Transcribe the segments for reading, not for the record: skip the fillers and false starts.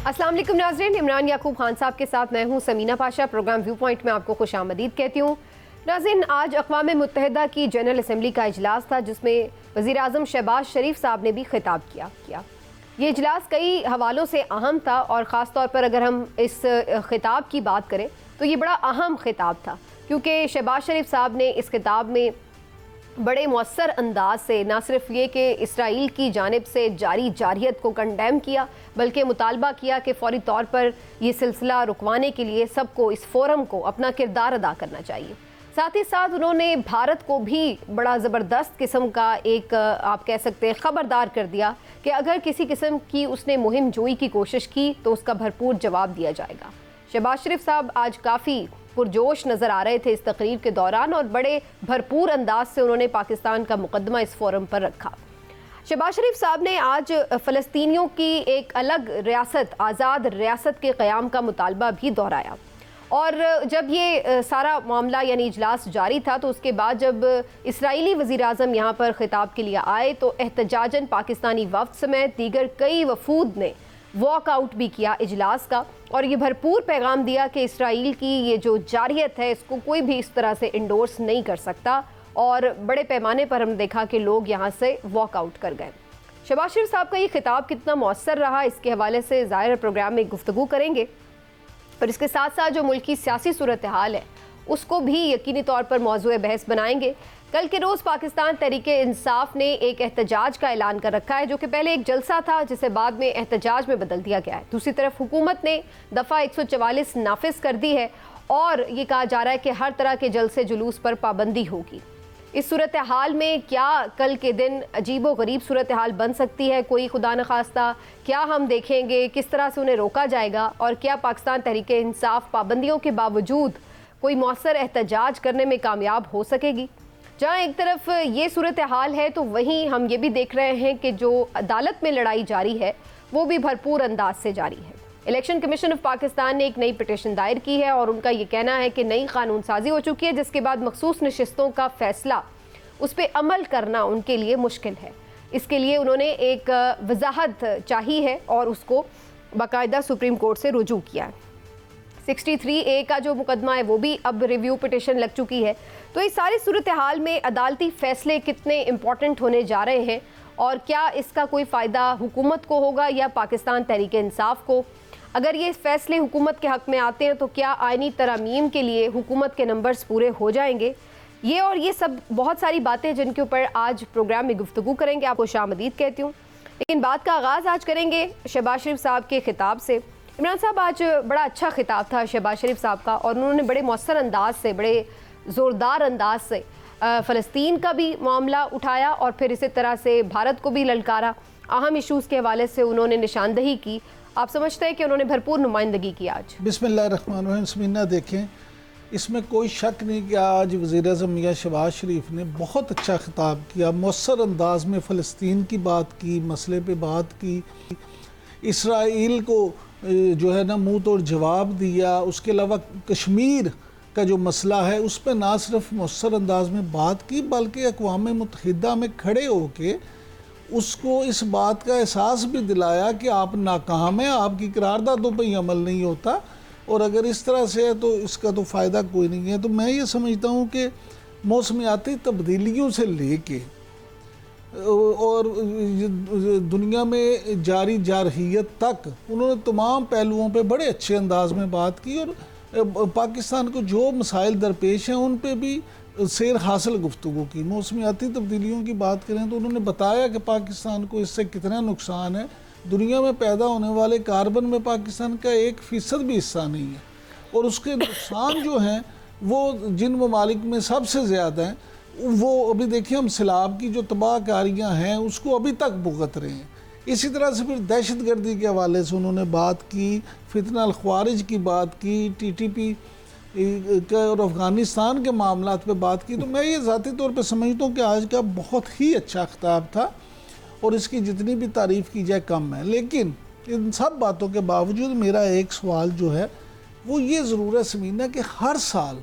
अस्सलाम वालेकुम नाज़रीन, इमरान याकूब खान साहब के साथ मैं हूं Sameena Pasha. Programme view point में आपको खुशामदीद कहती हूं। नाज़रीन, आज अक़वाम मुत्तहिदा की जनरल असम्बली का इजलास था जिसमें वज़ीर आज़म शहबाज शरीफ साहब ने भी खिताब किया। ये इजलास कई हवालों से अहम था और ख़ास तौर पर अगर हम इस खिताब की बात करें तो ये बड़ा अहम खिताब था, क्योंकि शहबाज शरीफ साहब ने इस खिताब में बड़े मौसर अंदाज से ना सिर्फ ये कि इसराइल की जानिब से जारी जारहियत को कंडेम किया, बल्कि मुतालबा किया कि फ़ौरी तौर पर यह सिलसिला रुकवाने के लिए सबको इस फोरम को अपना किरदार अदा करना चाहिए। साथ ही साथ उन्होंने भारत को भी बड़ा ज़बरदस्त किस्म का एक आप कह सकते हैं ख़बरदार कर दिया कि अगर किसी किस्म की उसने मुहिम जोई की कोशिश की तो उसका भरपूर जवाब दिया जाएगा। शहबाज शरीफ साहब आज काफ़ी पुरजोश नज़र आ रहे थे इस तकरीर के दौरान और बड़े भरपूर अंदाज से उन्होंने पाकिस्तान का मुकदमा इस फोरम पर रखा। शहबाज शरीफ साहब ने आज फ़लस्तीनियों की एक अलग रियासत, आज़ाद रियासत के क़याम का मुतालबा भी दोहराया। और जब ये सारा मामला यानी इजलास जारी था तो उसके बाद जब इसराइली वज़ीर आज़म यहाँ पर ख़िताब के लिए आए तो एहतजाजन पाकिस्तानी वफ़द समेत दीगर कई वफूद ने वॉकआउट भी किया इजलास का और ये भरपूर पैगाम दिया कि इसराइल की ये जो जारहियत है इसको कोई भी इस तरह से इंडोर्स नहीं कर सकता। और बड़े पैमाने पर हम देखा कि लोग यहाँ से वॉकआउट कर गए। शहबाज शरीफ साहब का ये खिताब कितना मौसर रहा इसके हवाले से ज़ाहिर प्रोग्राम में गुफ्तगू करेंगे, और इसके साथ साथ जो मुल्क की सियासी सूरत हाल है उसको भी यकीनी तौर पर मौजूए बहस बनाएंगे। कल के रोज़ पाकिस्तान तहरीके इंसाफ ने एक एहतजाज का ऐलान कर रखा है, जो कि पहले एक जलसा था जिसे बाद में एहतजाज में बदल दिया गया है। दूसरी तरफ हुकूमत ने दफ़ा 144 नाफिज कर दी है और ये कहा जा रहा है कि हर तरह के जलसे जुलूस पर पाबंदी होगी। इस सूरत हाल में क्या कल के दिन अजीब व गरीब सूरत हाल बन सकती है, कोई खुदा न खास्ता क्या हम देखेंगे, किस तरह से उन्हें रोका जाएगा और क्या पाकिस्तान तहरीके इंसाफ पाबंदियों के बावजूद कोई मौसर एहतजाज करने में कामयाब हो सकेगी। जहाँ एक तरफ ये सूरत हाल है तो वहीं हम ये भी देख रहे हैं कि जो अदालत में लड़ाई जारी है वो भी भरपूर अंदाज से जारी है। इलेक्शन कमीशन ऑफ पाकिस्तान ने एक नई पिटीशन दायर की है और उनका ये कहना है कि नई कानून साजी हो चुकी है जिसके बाद मखसूस नशिस्तों का फैसला उस पर अमल करना उनके लिए मुश्किल है। इसके लिए उन्होंने एक वजाहत चाहिए है और उसको बाकायदा सुप्रीम कोर्ट से रुजू किया है। 63A का जो मुकदमा है वो भी अब रिव्यू पिटीशन लग चुकी है। तो इस सारी सूरत हाल में अदालती फ़ैसले कितने इम्पॉर्टेंट होने जा रहे हैं और क्या इसका कोई फ़ायदा हुकूमत को होगा या पाकिस्तान तहरीक इंसाफ को। अगर ये फ़ैसले हुकूमत के हक़ में आते हैं तो क्या आइनी तरमीम के लिए हुकूमत के नंबर्स पूरे हो जाएंगे। ये और ये सब बहुत सारी बातें जिनके ऊपर आज प्रोग्राम में गुफ्तगू करेंगे। आपको खुशामदीद कहती हूँ, लेकिन बात का आगाज़ आज करेंगे शहबाज शरीफ साहब के खिताब से। इमरान साहब, आज बड़ा अच्छा खिताब था शहबाज शरीफ साहब का और उन्होंने बड़े मौसर अंदाज से, बड़े ज़ोरदार अंदाज से फ़लस्तीन का भी मामला उठाया और फिर इसी तरह से भारत को भी ललकारा। अहम इशूज़ के हवाले से उन्होंने निशानदही की। आप समझते हैं कि उन्होंने भरपूर नुमाइंदगी की आज। बिस्मिल्लाहिर्रहमानिर्रहीम। समीना, देखें, इसमें कोई शक नहीं कि आज वज़ीर-ए-आज़म मियां शहबाज शरीफ ने बहुत अच्छा खिताब किया, मौसर अंदाज में फ़लस्तीन की बात की, मसले पे बात की, इसराइल को जो है ना मुँह तोड़ जवाब दिया। उसके अलावा कश्मीर का जो मसला है उस पर ना सिर्फ मौसर अंदाज में बात की बल्कि अक़वाम मुत्तहिदा में खड़े होके उसको इस बात का एहसास भी दिलाया कि आप नाकाम हैं, आपकी करारदादों पर ही अमल नहीं होता और अगर इस तरह से है तो इसका तो फ़ायदा कोई नहीं है। तो मैं ये समझता हूँ कि मौसमियाती तब्दीलियों से लेके और दुनिया में जारी जारहियत तक उन्होंने तमाम पहलुओं पे बड़े अच्छे अंदाज में बात की और पाकिस्तान को जो मसाइल दरपेश हैं उन पे भी सैर हासिल गुफ्तगू की। मौसमियाती तब्दीलियों की बात करें तो उन्होंने बताया कि पाकिस्तान को इससे कितना नुकसान है। दुनिया में पैदा होने वाले कार्बन में पाकिस्तान का 1% भी हिस्सा नहीं है और उसके नुकसान जो हैं वो जिन ममालिक में सबसे ज़्यादा हैं वो अभी देखिए हम सैलाब की जो तबाहकारियाँ हैं उसको अभी तक भुगत रहे हैं। इसी तरह से फिर दहशत गर्दी के हवाले से उन्होंने बात की, फितना अल ख्वारिज की बात की, TTP और अफ़गानिस्तान के मामलात पे बात की। तो मैं ये ज़ाती तौर पे समझता हूँ कि आज का बहुत ही अच्छा खिताब था और इसकी जितनी भी तारीफ़ की जाए कम है। लेकिन इन सब बातों के बावजूद मेरा एक सवाल जो है वो ये ज़रूर है समीना कि हर साल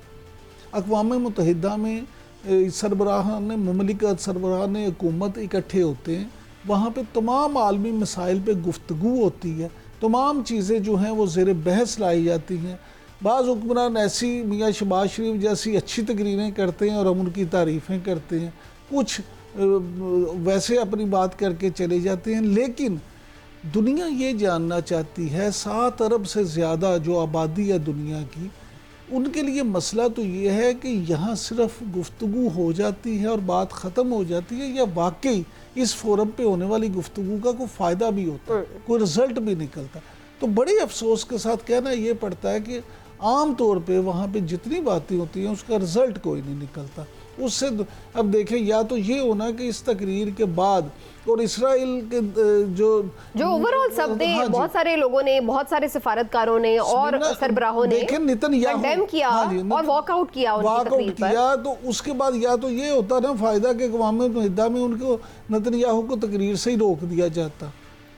अक़वाम मुत्तहिदा में सरबराहान मुमलिकत, सरबराहान हुकूमत इकट्ठे होते हैं, वहाँ पे तमाम आलमी मसाइल पे गुफ्तगू होती है, तमाम चीज़ें जो हैं वो ज़ेर बहस लाई जाती हैं। बाज़ हुक्मरान ऐसी मियाँ शहबाज शरीफ जैसी अच्छी तकरीरें करते हैं और हम उनकी तारीफ़ें करते हैं, कुछ वैसे अपनी बात करके चले जाते हैं। लेकिन दुनिया ये जानना चाहती है, 7 अरब से ज़्यादा जो आबादी है दुनिया की, उनके लिए मसला तो ये है कि यहाँ सिर्फ गुफ्तगू हो जाती है और बात ख़त्म हो जाती है, या वाकई इस फोरम पे होने वाली गुफ्तगू का कोई फ़ायदा भी होता है, कोई रिज़ल्ट भी निकलता। तो बड़े अफसोस के साथ कहना ये पड़ता है कि आम तौर पे वहाँ पे जितनी बातें होती हैं उसका रिज़ल्ट कोई नहीं निकलता। उससे अब देखें, या तो ये होना कि इस तकरीर के बाद और इसराइल के जो ओवरऑल शब्द हाँ बहुत सारे लोगों ने, बहुत सारे सिफारतकारों ने और सरबराहों ने कंडेम किया और वॉकआउट किया उनकी तकरीर पर। तो उसके बाद या तो ये होता ना फ़ायदा कि अक़वाम मुत्तहिदा में उनको नेतन्याहू को तकरीर से ही रोक दिया जाता,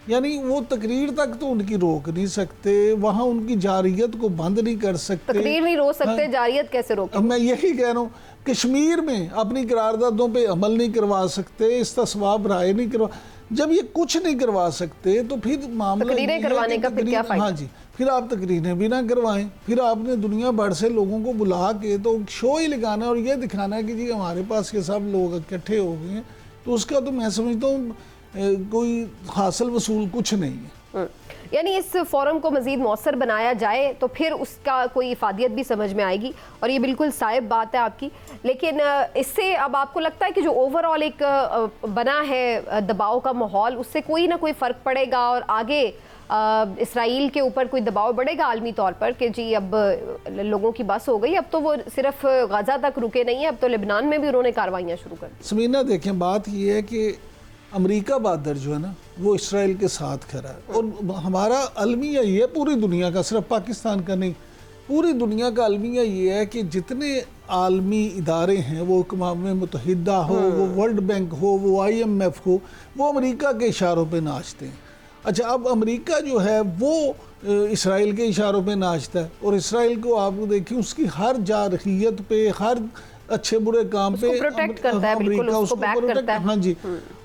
यानी वो तकरीर तक तो उनकी रोक नहीं सकते, वहाँ उनकी जारियत को बंद नहीं कर सकते, तकरीर नहीं रोक सकते, जारियत कैसे रोके? मैं यही कह रहा हूँ, कश्मीर में अपनी करारदादों पे अमल नहीं करवा सकते, इस्तेसवाब राय नहीं करवा, जब ये कुछ नहीं करवा सकते तो फिर मामला तकरीरें करवाने का फिर क्या फायदा? हाँ जी, फिर आप तकरीरें भी ना करवाएं, फिर आपने दुनिया भर से लोगों को बुला के तो शो ही लगाना और ये दिखाना है कि जी हमारे पास ये सब लोग इकट्ठे हो गए हैं, तो उसका तो मैं समझता हूँ कोई हासिल वसूल कुछ नहीं है। यानी इस फोरम को मज़ीद मौसर बनाया जाए तो फिर उसका कोई इफादियत भी समझ में आएगी, और ये बिल्कुल साहिब बात है आपकी। लेकिन इससे अब आपको लगता है कि जो ओवरऑल एक बना है दबाव का माहौल, उससे कोई ना कोई फ़र्क पड़ेगा और आगे इसराइल के ऊपर कोई दबाव बढ़ेगा आलमी तौर पर कि जी अब लोगों की बस हो गई, अब तो वो सिर्फ गाज़ा तक रुके नहीं है, अब तो लेबनान में भी उन्होंने कार्रवाइयाँ शुरू कर दी। समीना देखें, बात ये है कि अमेरिका बहादुर जो है ना वो इसराइल के साथ खड़ा है, और हमारा अलमिया ये पूरी दुनिया का, सिर्फ पाकिस्तान का नहीं, पूरी दुनिया का अलमिया ये है कि जितने आलमी इदारे हैं, वो अक़वाम मुत्तहिदा हो, वो वर्ल्ड बैंक हो, वो IMF हो, वो अमेरिका के इशारों पे नाचते हैं। अच्छा, अब अमेरिका जो है वो इसराइल के इशारों पे नाचता है, और इसराइल को आप देखिए उसकी हर जारहियत पे, हर अच्छे बुरे काम पे प्रोटेक्ट करता है, बिल्कुल उसको बैक करता है। हाँ जी।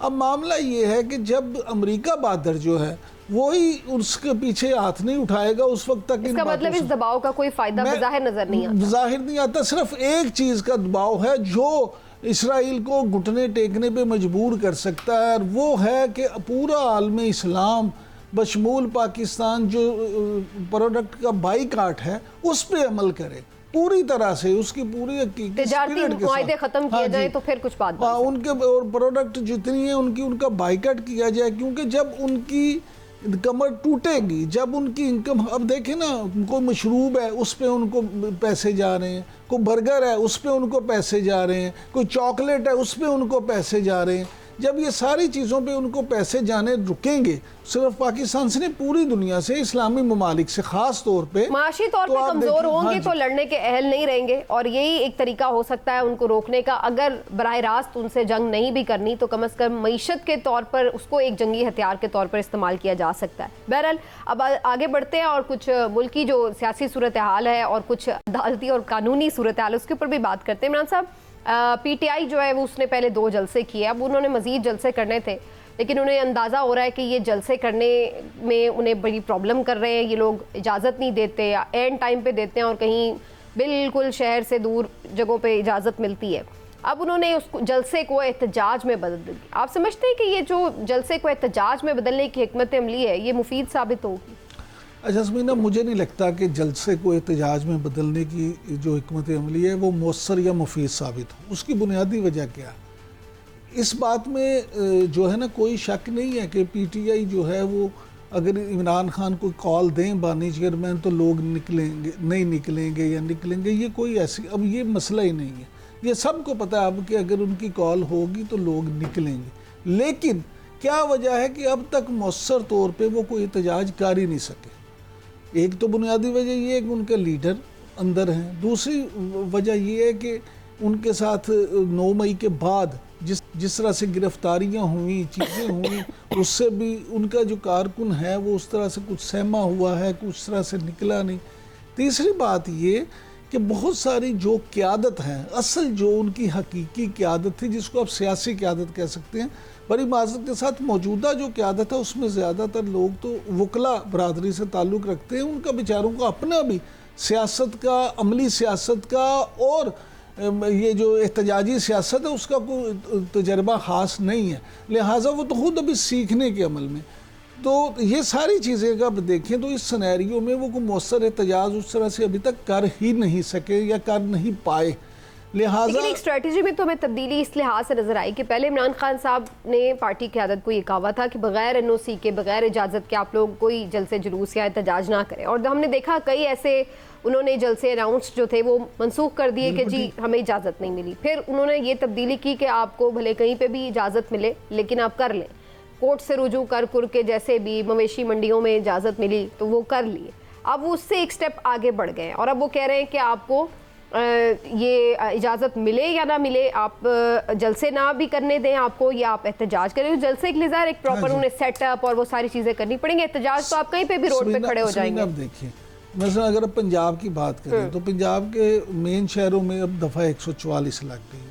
अब मामला ये है कि जब अमेरिका बहादुर जो है वही उसके पीछे हाथ नहीं उठाएगा उस वक्त तक, इसका मतलब इस दबाव का कोई फायदा ज़ाहिर नजर नहीं आता। ज़ाहिर नहीं आता। सिर्फ एक चीज़ का दबाव है जो इसराइल को घुटने टेकने पे मजबूर कर सकता है, और वो है कि पूरा आलम इस्लाम बशमूल पाकिस्तान जो प्रोडक्ट का बाईकाट है उस पर अमल करे पूरी तरह से, उसकी पूरी तिजारती मुआहदे खत्म किए जाए तो फिर कुछ बात उनके और प्रोडक्ट जितनी है उनका बाइकाट किया जाए, क्योंकि जब उनकी कमर टूटेगी, जब उनकी इनकम, अब देखें ना, कोई मशरूब है उस पर उनको पैसे जा रहे हैं, कोई बर्गर है उस पर उनको पैसे जा रहे हैं, कोई चॉकलेट है उस पर उनको पैसे जा रहे हैं। जब ये सारी चीज़ों पे उनको पैसे जाने रुकेंगे, सिर्फ पाकिस्तान से नहीं पूरी दुनिया से, इस्लामी ममालिक से ख़ास तौर पे माशी तौर पे कमज़ोर होंगे तो लड़ने के अहल नहीं रहेंगे, और यही एक तरीका हो सकता है उनको रोकने का। अगर बराह रास्त उनसे जंग नहीं भी करनी तो कम अज़ कम मईशत के तौर पर उसको एक जंगी हथियार के तौर पर इस्तेमाल किया जा सकता है। बहरहाल अब आगे बढ़ते हैं और कुछ मुल्क की जो सियासी सूरत हाल है और कुछ अदालती और कानूनी सूरत हाल उसके ऊपर भी बात करते हैं। इमरान साहब, PTI जो है वो उसने पहले 2 जलसे किए, अब उन्होंने मज़ीद जलसे करने थे, लेकिन उन्हें अंदाज़ा हो रहा है कि ये जलसे करने में उन्हें बड़ी प्रॉब्लम कर रहे हैं, ये लोग इजाज़त नहीं देते या एंड टाइम पे देते हैं और कहीं बिल्कुल शहर से दूर जगहों पे इजाज़त मिलती है। अब उन्होंने उस जलसे को एहतजाज में बदल दिया। आप समझते हैं कि ये जो जलसे को एहतजाज में बदलने की हिकमत अमली है ये मुफीद साबित होगी? अच्छा समीना, मुझे नहीं लगता कि जलसे को एहतजाज में बदलने की जो हिकमत अमली है वो मौसर या मुफीद साबित हो। उसकी बुनियादी वजह क्या है? इस बात में जो है ना कोई शक नहीं है कि PTI जो है वो अगर इमरान खान को कॉल दें बानी चेयरमैन तो लोग निकलेंगे, नहीं निकलेंगे या निकलेंगे, ये कोई ऐसी, अब ये मसला ही नहीं है, ये सबको पता है अब कि अगर उनकी कॉल होगी तो लोग निकलेंगे। लेकिन क्या वजह है कि अब तक मौसर तौर पे वो कोई एहतजाज कर ही नहीं सके? एक तो बुनियादी वजह ये है कि उनके लीडर अंदर हैं, दूसरी वजह ये है कि उनके साथ 9 मई के बाद जिस तरह से गिरफ्तारियां हुई, चीज़ें हुई, उससे भी उनका जो कारकुन है वो उस तरह से कुछ सहमा हुआ है, कुछ तरह से निकला नहीं। तीसरी बात ये कि बहुत सारी जो क़यादत हैं, असल जो उनकी हकीकी क़यादत थी, जिसको आप सियासी क़यादत कह सकते हैं, बड़ी माज़रत के साथ मौजूदा जो क़यादत है उसमें ज़्यादातर लोग तो वकला बरादरी से ताल्लुक़ रखते हैं। उनका बेचारों का अपना भी सियासत का, अमली सियासत का और ये जो एहतजाजी सियासत है उसका कोई तजर्बा ख़ास नहीं है, लिहाजा वो तो ख़ुद अभी सीखने के अमल में। तो ये सारी चीज़ें अगर आप देखें तो इस सिनेरियो में वो कोई मौसर एहतजाज उस तरह से अभी तक कर ही नहीं सके या कर नहीं पाए। लिहाजा एक स्ट्रेटजी में तो हमें तब्दीली इस लिहाज से नजर आई कि पहले इमरान खान साहब ने पार्टी की क़यादत को ये कहा था कि बगैर एनओसी के, बगैर इजाज़त के आप लोग कोई जलसे जुलूस या एहतजाज ना करें, और हमने देखा कई ऐसे उन्होंने जलसे अनाउंस जो थे वो मनसूख कर दिए कि जी हमें इजाज़त नहीं मिली। फिर उन्होंने ये तब्दीली की कि आपको भले कहीं पर भी इजाज़त मिले लेकिन आप कर लें, कोर्ट से रुजू कर के जैसे भी मवेशी मंडियों में इजाज़त मिली तो वो कर लिए। अब वो उससे एक स्टेप आगे बढ़ गए और अब वो कह रहे हैं कि आपको ये इजाज़त मिले या ना मिले, आप जलसे ना भी करने दें आपको, या आप एहतजाज करें। जलसे के लिए ज़ाहिर एक प्रॉपर उन्हें सेटअप और वो सारी चीज़ें करनी पड़ेंगी। एहतजाज तो आप कहीं पे भी रोड पे खड़े हो जाएंगे। अब देखिए मसलन अगर आप पंजाब की बात करें तो पंजाब के मेन शहरों में अब दफ़ा 144 लग गई।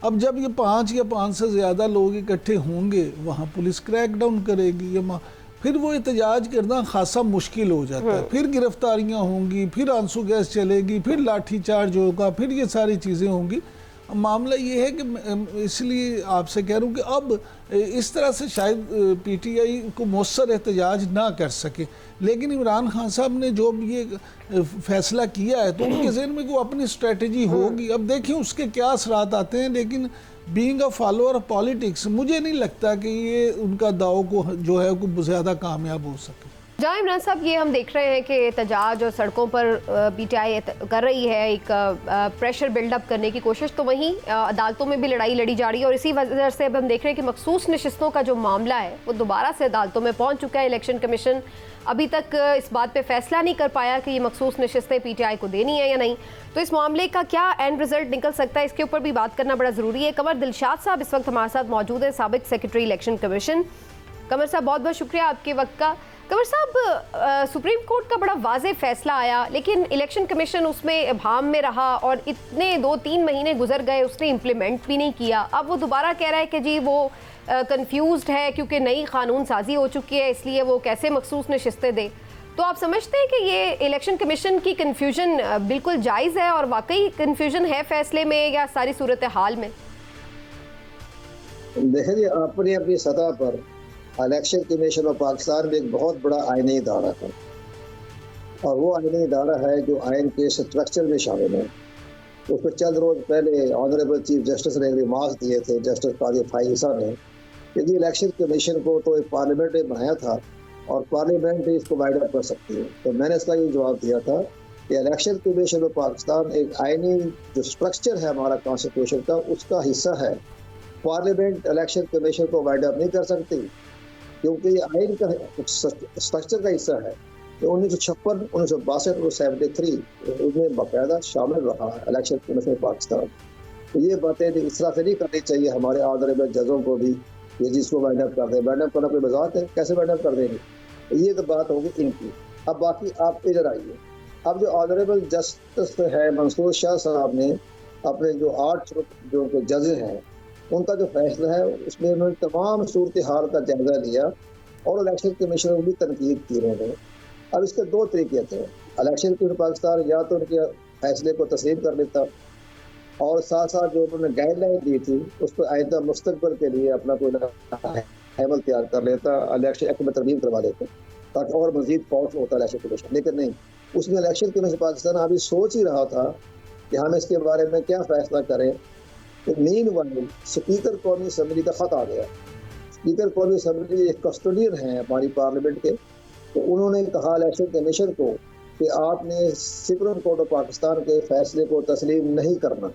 अब जब ये 5 या 5 से ज़्यादा लोग इकट्ठे होंगे वहाँ पुलिस क्रैकडाउन करेगी, या फिर वो एहतजाज करना खासा मुश्किल हो जाता है। फिर गिरफ्तारियाँ होंगी, फिर आंसू गैस चलेगी, फिर लाठी चार्ज होगा, फिर ये सारी चीज़ें होंगी। मामला ये है कि इसलिए आपसे कह रहा हूँ कि अब इस तरह से शायद पीटीआई को मौसर एहतजाज ना कर सके, लेकिन इमरान खान साहब ने जो ये फैसला किया है तो उनके ज़हन में कोई अपनी स्ट्रेटजी होगी। अब देखिए उसके क्या असरात आते हैं, लेकिन being a follower of politics मुझे नहीं लगता कि ये उनका दाव को जो है को ज़्यादा कामयाब हो सके। जहाँ इमरान साहब ये हम देख रहे हैं कि एहतजाज और सड़कों पर पीटीआई कर रही है एक प्रेशर बिल्डअप करने की कोशिश, तो वहीं अदालतों में भी लड़ाई लड़ी जा रही है और इसी वजह से अब हम देख रहे हैं कि मखसूस नशिस्तों का जो मामला है वो दोबारा से अदालतों में पहुंच चुका है। इलेक्शन कमीशन अभी तक इस बात पे फैसला नहीं कर पाया कि ये मखसूस नशिस्तें पीटीआई को देनी है या नहीं, तो इस मामले का क्या एंड रिजल्ट निकल सकता है, इसके ऊपर भी बात करना बड़ा ज़रूरी है। कमर दिलशाद साहब इस वक्त हमारे साथ मौजूद है, साबिक सेक्रेटरी इलेक्शन कमीशन। कमर साहब बहुत बहुत शुक्रिया आपके वक्त का। कमर साहब, सुप्रीम कोर्ट का बड़ा वाज़े फैसला आया लेकिन इलेक्शन कमीशन उसमें इब्हाम में रहा और इतने 2-3 महीने गुजर गए, उसने इम्प्लीमेंट भी नहीं किया। अब वो दोबारा कह रहा है कि जी वो कंफ्यूज्ड है क्योंकि नई कानून साजी हो चुकी है, इसलिए वो कैसे मखसूस नशिस्तें दे। तो आप समझते हैं कि ये इलेक्शन कमीशन की कन्फ्यूजन बिल्कुल जायज़ है और वाकई कन्फ्यूजन है फैसले में या सारी सूरत हाल में? देखिए, अपनी अपनी सतह पर इलेक्शन कमीशन ऑफ पाकिस्तान में एक बहुत बड़ा आईनी इदारा है और वो आईनी इदारा है जो आइन के स्ट्रक्चर में शामिल है। उस पर चंद रोज पहले ऑनरेबल चीफ जस्टिस ने रिमार्क्स दिए थे, जस्टिस काजी फाइसा ने, कि इलेक्शन कमीशन को तो एक पार्लियामेंट ने बनाया था और पार्लियामेंट ही इसको वाइड अप कर सकती है। तो मैंने इसका ये जवाब दिया था कि इलेक्शन कमीशन ऑफ पाकिस्तान एक आईनी जो स्ट्रक्चर है हमारा कॉन्स्टिट्यूशन का, उसका हिस्सा है। पार्लियामेंट इलेक्शन कमीशन को वाइड अप नहीं कर सकती क्योंकि ये आइन का स्ट्रक्चर का हिस्सा है। तो 1956, 1962 और 73 उसमें बाकायदा शामिल रहा है इलेक्शन कमीशन पाकिस्तान। तो ये बातें इस तरह से नहीं करनी चाहिए हमारे ऑनरेबल जजों को भी, ये जिसको वाइड अप कर दें। वाइड अप करना कोई मजाक है? कैसे वाइड अप कर देंगे? तो ये तो बात होगी इनकी। अब बाकी आप इधर आइए। अब जो ऑनरेबल जस्टिस है मंसूर शाह साहब ने अपने जो 8 जो जज हैं उनका जो फैसला है उसमें उन्होंने तमाम सूरत हाल का जायजा लिया और इलेक्शन कमीशन को भी तनकीद की उन्होंने। अब इसके 2 तरीके थे। इलेक्शन कमीशन पाकिस्तान या तो उनके फैसले को तस्लीम कर लेता और साथ साथ जो उन्होंने गाइडलाइन दी थी उस पर आइंदा मुस्तकबिल के लिए अपना कोई अमल तैयार कर लेता, इलेक्शन एक्ट में तरमीम करवा लेते ताकि और मजीद पावरफुल होता इलेक्शन कमीशन। लेकिन नहीं, उसमें इलेक्शन कमीशन पाकिस्तान अभी सोच ही रहा था कि हम इसके बारे में क्या फैसला करें। तो मीनवाइल स्पीकर कौमी असम्बली का ख़त आ गया। स्पीकर कौमी असम्बली एक कस्टोडियन हैं हमारी पार्लियामेंट के, तो उन्होंने कहा इलेक्शन कमीशन को कि आपने सुप्रीम कोर्ट ऑफ पाकिस्तान के फैसले को तस्लीम नहीं करना।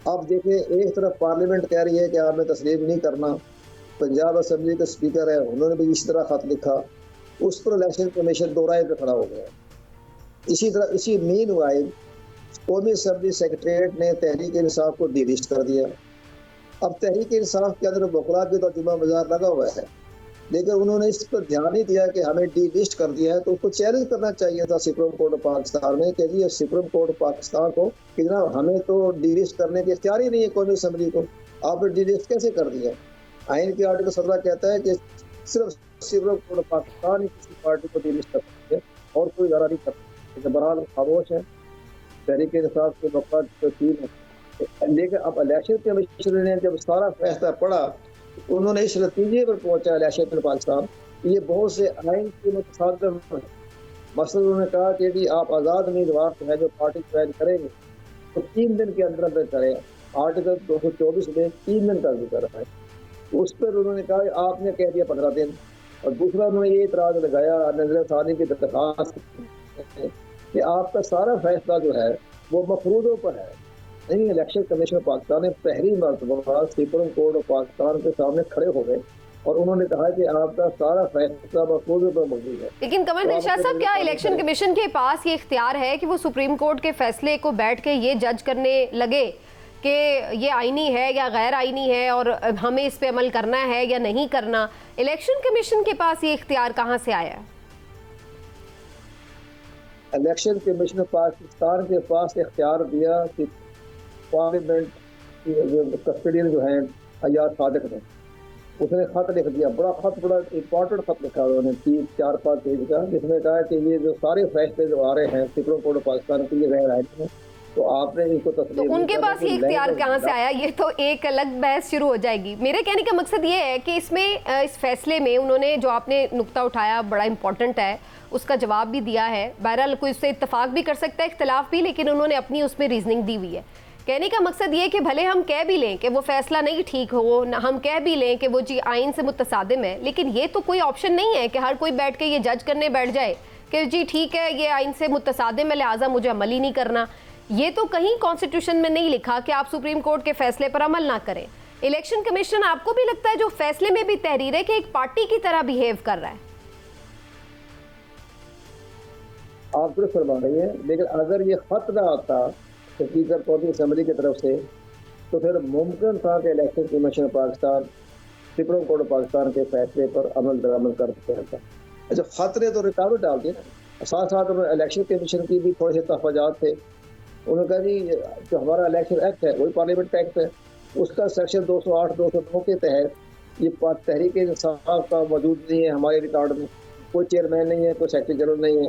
अब देखिए, एक तरफ पार्लियामेंट कह रही है कि आपने तस्लीम नहीं करना, पंजाब असम्बली के स्पीकर है उन्होंने भी इसी तरह ख़त लिखा, उस पर इलेक्शन कमीशन दो राय पे खड़ा हो गया। इसी तरह इसी मीनवाइल कौमी असम्बली सेक्रेटरीट ने तहरीक इंसाफ को डिलिस्ट कर दिया। अब तहरीक इंसाफ के अंदर वकला की तो जुम्मा बाजार लगा हुआ है लेकिन उन्होंने इस पर ध्यान नहीं दिया कि हमें डी लिस्ट कर दिया है, तो उसको चैलेंज करना चाहिए था सुप्रीम कोर्ट ऑफ पाकिस्तान में कि जी सुप्रीम कोर्ट ऑफ पाकिस्तान को कि जनाब हमें तो डी लिस्ट करने की इख्तियार ही नहीं है कौमी असम्बली को, आपने डी लिस्ट कैसे कर दिया। आइन के आर्टिकल 17 कहता है कि सिर्फ सुप्रीम कोर्ट ऑफ पाकिस्तान ही किसी पार्टी को डी लिस्ट कर सकते हैं और कोई इदारा नहीं कर सकते। बहरहाल खामोश है, तहरीक इंसाफ के मफाद तो टीम है, लेकिन अब इलेक्शन कमीशन ने जब सारा फैसला पढ़ा, उन्होंने इस नतीजे पर पहुंचा इलेक्शन पाकिस्तान, ये बहुत से आइन के मुतसादिम है। मसलन उन्होंने कहा कि जी आप आज़ाद उम्मीदवार है जो पार्टी ज्वाइन करेंगे तो 3 दिन के अंदर अंदर करें, आर्टिकल 224 में 3 दिन का जिक्र है। उस पर उन्होंने कहा आपने कह दिया 15 दिन। और दूसरा उन्होंने ये इतराज़ लगाया नजर सानी की दरख्वास्त कि आपका सारा फैसला जो है वो मफरूदों पर है। नहीं, इलेक्शन कमीशन पाकिस्तान ने पहली मरतबा सुप्रीम कोर्ट ऑफ पाकिस्तान के सामने खड़े हो गए और उन्होंने कहा कि आपका सारा फैसला मफरूदों पर मौजूद है। लेकिन कमर दिलशाद साहब, क्या इलेक्शन कमीशन के पास ये इख्तियार है कि वो सुप्रीम कोर्ट के फैसले को बैठ के ये जज करने लगे कि ये आईनी है या गैर आईनी है और हमें इस पे अमल करना है या नहीं करना? इलेक्शन कमीशन के पास ये इख्तियार कहाँ से आया है? इलेक्शन कमीशन पाकिस्तान के पास इख्तियार दिया कि पार्लियामेंट कस्टडियन जो है अयाज सादिक ने, उसने खत लिख दिया, बड़ा इंपॉर्टेंट खत लिखा उन्होंने 3-4-5 पेज का, जिसमें कहा कि ये जो सारे फैसले जो आ रहे हैं सुप्रीम कोर्ट ऑफ पाकिस्तान के, ये गैर आईनी है, तो आपने इनको तो उनके पास ये इख्तियार कहाँ से आया? ये तो एक अलग बहस शुरू हो जाएगी। मेरे कहने का मकसद ये है कि इसमें इस फैसले में उन्होंने जो आपने नुक्ता उठाया बड़ा इंपॉर्टेंट है, उसका जवाब भी दिया है। बहरहाल कोई उससे इत्तफाक भी कर सकता है, इख्तिलाफ भी, लेकिन उन्होंने अपनी उसमें रीजनिंग दी हुई है। कहने का मकसद ये कि भले हम कह भी लें कि वो फैसला नहीं ठीक हो, ना हम कह भी लें कि वो जी आइन से मुतसादिम है, लेकिन ये तो कोई ऑप्शन नहीं है कि हर कोई बैठ के ये जज करने बैठ जाए कि जी ठीक है ये आइन से मुतसादिम है लिहाजा मुझे अमल ही नहीं करना। ये तो कहीं कॉन्स्टिट्यूशन में नहीं लिखा कि आप सुप्रीम कोर्ट के फैसले पर अमल ना करें। इलेक्शन कमीशन आपको भी लगता है जो फैसले में भी तहरीर है कि एक पार्टी की तरह बिहेव कर रहा है? आप दुरुस्त फरमा रही है, लेकिन अगर ये खत ना आता स्पीकर कौमी असम्बली की तरफ से तो फिर मुमकिन था कि election commission Pakistan supreme court of Pakistan के फैसले पर अमल दरामद कर सकता। अच्छा, खत ने तो रुकावट डाल दी ना। साथ साथ उन्होंने इलेक्शन कमीशन की भी थोड़े से तहफ़्फ़ुज़ात थे। उन्होंने कहा जी जो हमारा इलेक्शन एक्ट है वही पार्लियामेंट एक्ट है, उसका सेक्शन 208-209 के तहत ये तहरीक इंसाफ का मौजूद नहीं है हमारे रिकॉर्ड में, कोई चेयरमैन नहीं है, कोई सेक्रेटरी जनरल नहीं है।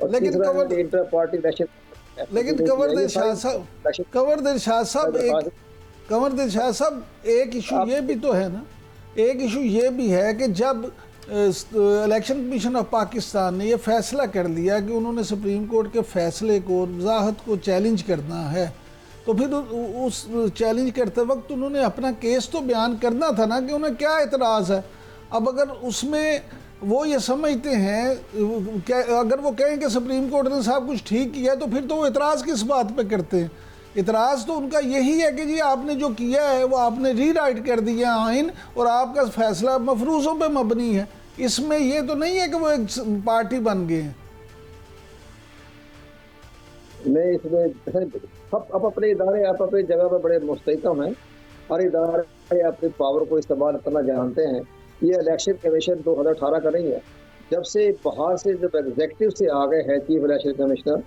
और लेकिन इंटर पार्टी इलेक्शन, लेकिन कंवर दिलशाद साहब एक इशू ये भी तो है ना, एक इशू ये भी है कि जब इलेक्शन कमीशन ऑफ पाकिस्तान ने ये फैसला कर लिया कि उन्होंने सुप्रीम कोर्ट के फैसले को वजाहत को चैलेंज करना है, तो फिर उस चैलेंज करते वक्त उन्होंने अपना केस तो बयान करना था ना कि उन्हें क्या एतराज़ है। अब अगर उसमें वो ये समझते हैं क्या, अगर वो कहें कि सुप्रीम कोर्ट ने साहब कुछ ठीक किया तो फिर तो वो इतराज़ किस बात पे करते हैं? इतराज़ तो उनका यही है कि जी आपने जो किया है वो आपने रीराइट कर दिया आइन और आपका फैसला मफरूज़ों पे मबनी है। इसमें ये तो नहीं है कि वो एक पार्टी बन गए हैं। मैं इसमें अब अपने इदारे आप अपनी जगह पर बड़े मुस्तहकम हैं, हर इदारे अपनी पावर को इस्तेमाल करना जानते हैं। ये इलेक्शन कमीशन 2018 का नहीं है, जब से बाहर से जब एग्जेक्टिव से आ गए हैं चीफ इलेक्शन कमिश्नर,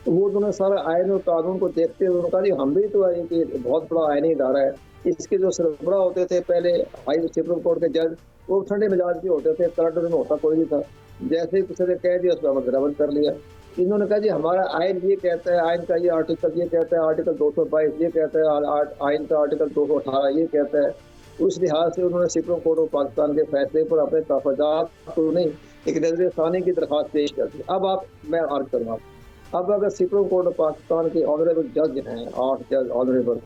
तो वो उन्होंने सारा आइन और कानून को देखते हुए उन्होंने कहा हम भी तो है कि बहुत बड़ा आइनी इदारा है। इसके जो सरबराह होते थे पहले हाई सुप्रीम कोर्ट के जज, वो ठंडे मिजाज के होते थे, करंट में होता कोई नहीं था। जैसे ही किसी ने कह दिया उस पर अमल दरामद कर लिया। इन्होंने कहा जी हमारा आइन ये कहता है, आइन का ये आर्टिकल ये कहता है, आर्टिकल 222 ये कहता है, आइन का आर्टिकल 218 ये कहता है। उस लिहाज से उन्होंने सुप्रीम कोर्ट ऑफ पाकिस्तान के फैसले पर अपने तहफ़्फ़ुज़ात तो नहीं, एक नजर सानी की दरख्वास्त पेश कर दी। अब मैं अर्ज करूँगा, अब अगर सुप्रीम कोर्ट ऑफ पाकिस्तान के ऑनरेबल जज हैं, 8 जज ऑनरेबल,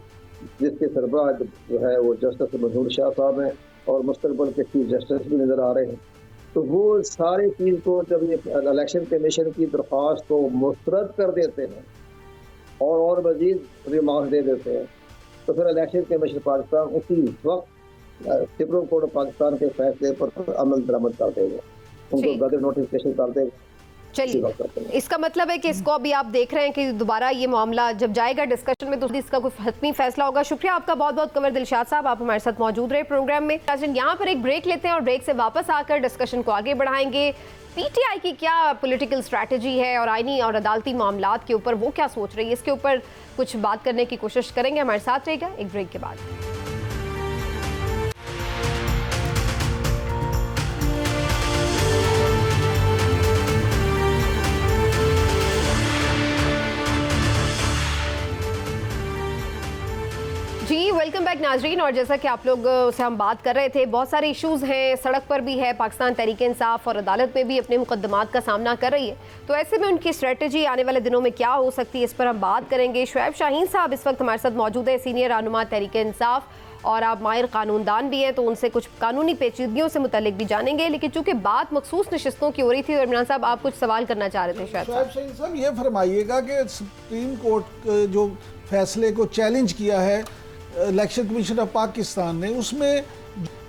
जिसके सरबराह जो है वो जस्टिस मंजूर शाह साहब हैं और मुस्तकबिल के चीफ जस्टिस भी नज़र आ रहे हैं, तो वो सारे चीज़ को जब ये इलेक्शन कमीशन की दरख्वास्त को मुस्तरद कर देते हैं और मज़ीद रिमांड दे देते हैं, तो फिर इलेक्शन कमीशन पाकिस्तान उसी वक्त सुप्रीम कोर्ट ऑफ पाकिस्तान के फैसले पर अमल दरामद कर देगा, उनको गजट नोटिफिकेशन कर देगा चलिए, इसका मतलब है कि इसको अभी आप देख रहे हैं कि दोबारा ये मामला जब जाएगा डिस्कशन में तो इसका कोई हतमी फैसला होगा। शुक्रिया आपका बहुत बहुत कमर दिलशाद साहब, आप हमारे साथ मौजूद रहे प्रोग्राम में। यहाँ पर एक ब्रेक लेते हैं और ब्रेक से वापस आकर डिस्कशन को आगे बढ़ाएंगे। पीटीआई की क्या पॉलिटिकल स्ट्रैटेजी है और आईनी और अदालती मामलात के ऊपर वो क्या सोच रही है, इसके ऊपर कुछ बात करने की कोशिश करेंगे। हमारे साथ रहेगा एक ब्रेक के बाद। जी वेलकम बैक नाजरीन। और जैसा कि आप लोग से हम बात कर रहे थे, बहुत सारे इश्यूज़ हैं, सड़क पर भी है, पाकिस्तान तहरीक इंसाफ और अदालत में भी अपने मुकदमात का सामना कर रही है। तो ऐसे में उनकी स्ट्रेटजी आने वाले दिनों में क्या हो सकती है, इस पर हम बात करेंगे। शुएब शाहीन साहब इस वक्त हमारे साथ मौजूद है, सीनियर रहनुमा तहरीक इंसाफ और आप माहिर कानूनदान भी हैं, तो उनसे कुछ कानूनी पेचीदगियों से मुतल्लिक भी जानेंगे। लेकिन चूंकि बात मखसूस नशिस्तों की हो रही थी, और इमरान साहब आप कुछ सवाल करना चाह रहे थे। शुएब शाहीन साहब ये फरमाइएगा कि सुप्रीम कोर्ट जो फैसले को चैलेंज किया है इलेक्शन कमीशन ऑफ पाकिस्तान ने, उसमें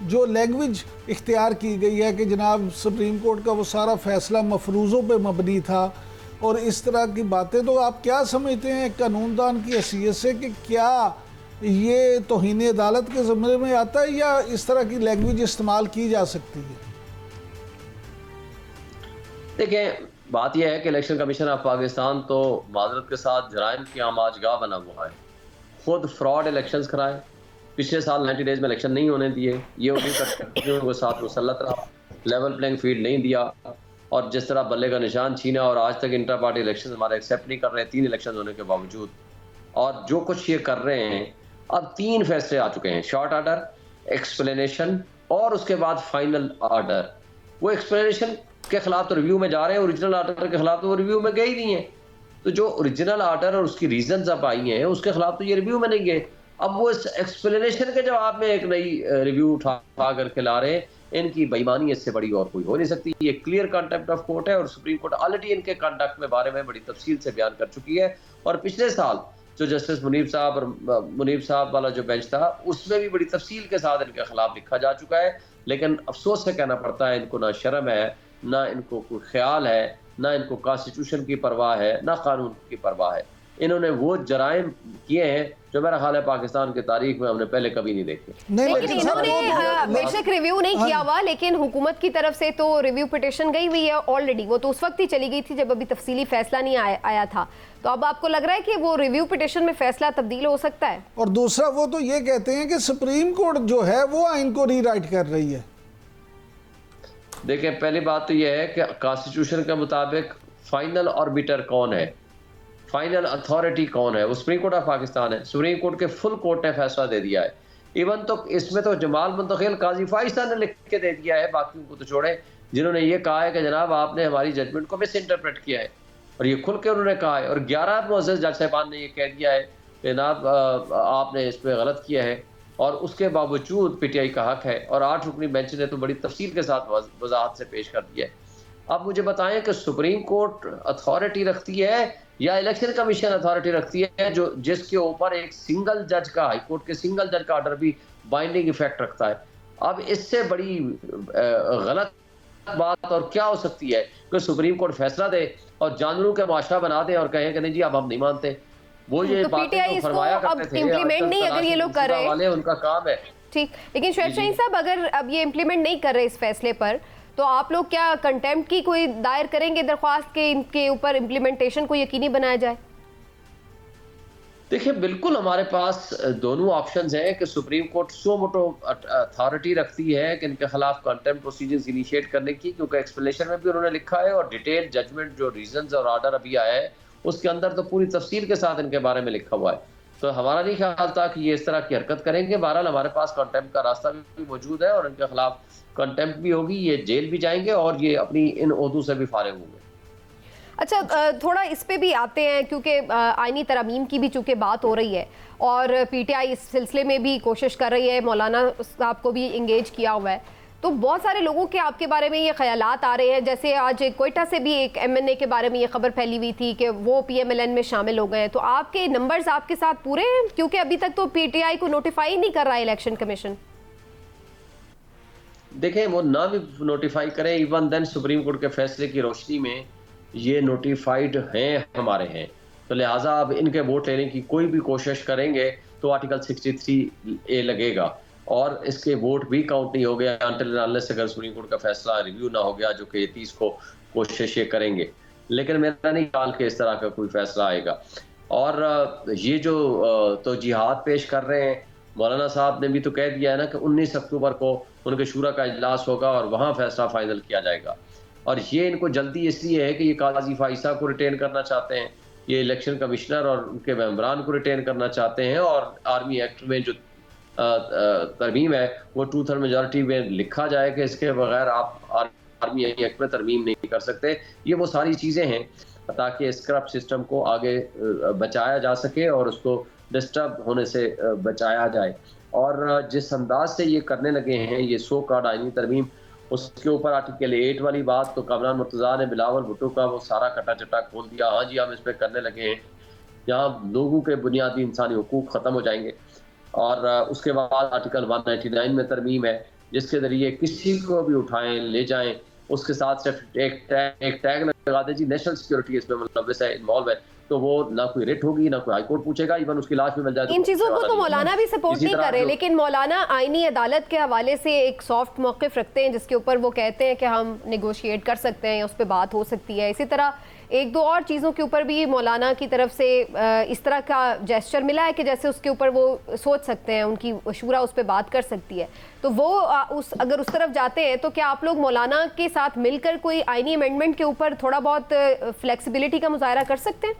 जो लैंग्वेज इख्तियार की गई है कि जनाब सुप्रीम कोर्ट का वो सारा फैसला मफरूज़ों पे मबनी था और इस तरह की बातें, तो आप क्या समझते हैं कानूनदान की हैसियत से कि क्या ये तौहीन अदालत के ज़िम्मे में आता है या इस तरह की लैंग्वेज इस्तेमाल की जा सकती है? देखें, बात यह है कि इलेक्शन कमीशन ऑफ पाकिस्तान तो माजरत के साथ जराइम की आमाजगाह बना हुआ है। खुद फ्रॉड इलेक्शंस कराए, पिछले साल 90 डेज में इलेक्शन नहीं होने दिए, ये उन्हीं के साथ मुसल्लत रहा, लेवल प्लेइंग फील्ड नहीं दिया और जिस तरह बल्ले का निशान छीना, और आज तक इंटर पार्टी इलेक्शन हमारे एक्सेप्ट नहीं कर रहे 3 इलेक्शन होने के बावजूद। और जो कुछ ये कर रहे हैं, अब 3 फैसले आ चुके हैं, शॉर्ट ऑर्डर, एक्सप्लेनेशन और उसके बाद फाइनल ऑर्डर। वो एक्सप्लेनेशन के खिलाफ तो रिव्यू में जा रहे हैं, ओरिजिनल ऑर्डर के खिलाफ तो वो रिव्यू में गए ही नहीं है। तो जो ओरिजिनल ऑर्डर और उसकी रीजंस अब आई हैं उसके खिलाफ तो ये रिव्यू में नहीं गए। अब वो इस एक्सप्लेनेशन के जवाब में एक नई रिव्यू उठा करके ला रहे हैं। इनकी बेईमानी इससे बड़ी और कोई हो नहीं सकती। ये क्लियर कंटेम्प्ट ऑफ कोर्ट है और सुप्रीम कोर्ट ऑलरेडी इनके कंडक्ट में बारे में बड़ी तफसील से बयान कर चुकी है। और पिछले साल जो जस्टिस मुनीब साहब और मुनीब साहब वाला जो बेंच था, उसमें भी बड़ी तफसील के साथ इनके खिलाफ लिखा जा चुका है। लेकिन अफसोस से कहना पड़ता है, इनको ना शर्म है, ना इनको कोई ख्याल है, ना इनको कॉन्स्टिट्यूशन की परवाह है, ना कानून की परवाह है। इन्होंने वो जराइम किए हैं जो मेरा ख्याल है पाकिस्तान की तारीख में हमने पहले कभी नहीं देखे। लेकिन इन्होंने बेशक रिव्यू नहीं किया हुआ, लेकिन हुकूमत की तरफ से तो रिव्यू पिटिशन गई हुई है ऑलरेडी। वो तो उस वक्त ही चली गई थी जब अभी तफसीली फैसला नहीं आया था। तो अब आपको लग रहा है कि वो रिव्यू पिटिशन में फैसला तब्दील हो सकता है? और दूसरा, वो तो ये कहते हैं कि सुप्रीम कोर्ट जो है वो आइन को रीराइट कर रही है। देखिए, पहली बात तो यह है कि कॉन्स्टिट्यूशन के मुताबिक फाइनल ऑर्बिटर कौन है, फाइनल अथॉरिटी कौन है, वो सुप्रीम कोर्ट ऑफ पाकिस्तान है। सुप्रीम कोर्ट के फुल कोर्ट ने फैसला दे दिया है। इवन तो इसमें तो जमाल मुंतखिल काजी फाइस्ता ने लिख के दे दिया है, बाकियों को तो छोड़े, जिन्होंने ये कहा है कि जनाब आपने हमारी जजमेंट को मिस इंटरप्रेट किया है, और ये खुल के उन्होंने कहा है। और 11 मुअज़्ज़ज़ जज साहिबान ने ये कह दिया है कि जनाब आपने इस पर गलत किया है, और उसके बावजूद पीटीआई का हक है। और 8 रुकनी बेंच ने तो बड़ी तफसील के साथ वजाहत से पेश कर दिया है। आप मुझे बताएं कि सुप्रीम कोर्ट अथॉरिटी रखती है या इलेक्शन कमीशन अथॉरिटी रखती है, जो जिसके ऊपर एक सिंगल जज का, हाई कोर्ट के सिंगल जज का ऑर्डर भी बाइंडिंग इफेक्ट रखता है। अब इससे बड़ी गलत बात और क्या हो सकती है कि सुप्रीम कोर्ट फैसला दे और जानवरों के मुआशरा बना दे और कहें कि नहीं जी अब हम नहीं मानते। वो ये बातें तो फरमाया करते थे, इम्प्लीमेंट नहीं अगर ये लोग कर रहे हैं, उनका काम है। ठीक, लेकिन शुएब शाहीन साहब अगर अब ये इम्प्लीमेंट नहीं कर रहे इस फैसले पर, तो आप लोग क्या कंटेम्प्ट की कोई दायर करेंगे दरख्वास्त के इनके ऊपर इम्प्लीमेंटेशन को यकीनी बनाया जाए? देखिए, बिल्कुल हमारे पास दोनों ऑप्शंस हैं कि सुप्रीम कोर्ट सो मोटो अथॉरिटी रखती है कि इनके खिलाफ कंटेम्प्ट प्रोसीजर्स इनिशिएट करने की, क्योंकि एक्सप्लेनेशन में भी उन्होंने लिखा है और डिटेल जजमेंट जो रीजंस और ऑर्डर अभी आया है उसके अंदर तो पूरी तफसील के साथ इनके बारे में लिखा हुआ है। तो हमारा नहीं ख्याल था कि ये इस तरह की हरकत करेंगे। बहरहाल हमारे पास कंटेम्प्ट का रास्ता भी मौजूद है और इनके खिलाफ कंटेम्प्ट भी होगी, ये जेल भी जाएंगे और ये अपनी इन ओहदों से भी फारिग होंगे। अच्छा, थोड़ा इस पे भी आते हैं, क्योंकि आईनी तरमीम की भी चूँकि बात हो रही है और पीटीआई इस सिलसिले में भी कोशिश कर रही है, मौलाना साहब को भी इंगेज किया हुआ है। तो बहुत सारे लोगों के आपके बारे में ये ख्यालात आ रहे हैं, जैसे आज कोयटा से भी एक एमएनए के बारे में ये खबर फैली हुई थी कि वो पीएमएलएन में शामिल हो गए हैं। तो आपके नंबर्स आपके साथ पूरे हैं, क्योंकि अभी तक तो पीटीआई को नोटिफाई नहीं कर रहा है इलेक्शन कमीशन। देखें, वो ना भी नोटिफाई करें, इवन देन सुप्रीम कोर्ट के फैसले की रोशनी में ये नोटिफाइड हैं हमारे हैं, तो लिहाजा अब इनके वोट लेने की कोई भी कोशिश करेंगे तो आर्टिकल 63A लगेगा और इसके वोट भी काउंट नहीं हो गया अनटिल अनलेस अगर सुप्रीम कोर्ट का फैसला रिव्यू ना हो गया, जो कि 30 को कोशिश ये करेंगे। लेकिन मेरा नहीं ख्याल कि इस तरह का कोई फैसला आएगा। और ये जो तौजीहात पेश कर रहे हैं, मौलाना साहब ने भी तो कह दिया है ना कि 19 अक्टूबर को उनके शूरा का इजलास होगा और वहाँ फैसला फाइनल किया जाएगा। और ये इनको जल्दी इसलिए है कि ये काजी फाइसा को रिटेन करना चाहते हैं, ये इलेक्शन कमिश्नर और उनके मेंबरान को रिटेन करना चाहते हैं, और आर्मी एक्ट में जो तरमीम है वो 2/3 मेजॉरिटी में लिखा जाए कि इसके बगैर आप आर्मी एक्ट में तरमीम नहीं कर सकते। ये वो सारी चीज़ें हैं ताकि स्क्रब सिस्टम को आगे बचाया जा सके और उसको डिस्टर्ब होने से बचाया जाए। और जिस अंदाज से ये करने लगे हैं ये सो कॉल्ड आईनी तरमीम, उसके ऊपर आर्टिकल 8 वाली बात तो कामरान मुर्तज़ा ने बिलावल भुट्टो का वो सारा कटा चटा खोल दिया। हाँ जी, हम इस पर करने लगे हैं, यहाँ लोगों के बुनियादी इंसानी हुकूक ख़त्म हो जाएंगे। और उसके बाद आर्टिकल 199 में तरमीम है जिसके ज़रिए किसी को भी उठाएं ले जाएं, उसके साथ सिर्फ एक टैग लगा दें जी नेशनल सिक्योरिटी इसमें मुलव्वस है, इन्वॉल्व है, तो वो ना कोई रिट होगी ना कोई हाईकोर्ट पूछेगा, इवन उसकी लाश भी मिल जाए। इन चीजों को तो मौलाना भी सपोर्ट नहीं कर रहे, लेकिन मौलाना आईनी अदालत के हवाले से एक सॉफ्ट मौक़िफ़ रखते हैं जिसके ऊपर वो कहते हैं कि हम नेगोशिएट कर सकते हैं या उस पर बात हो सकती है। इसी तरह एक दो और चीज़ों के ऊपर भी मौलाना की तरफ से इस तरह का जेस्चर मिला है कि जैसे उसके ऊपर वो सोच सकते हैं, उनकी शूरा उस पर बात कर सकती है। तो वो अगर उस तरफ जाते हैं तो क्या आप लोग मौलाना के साथ मिलकर कोई आईनी अमेंडमेंट के ऊपर थोड़ा बहुत फ्लेक्सिबिलिटी का मुजाहरा कर सकते हैं?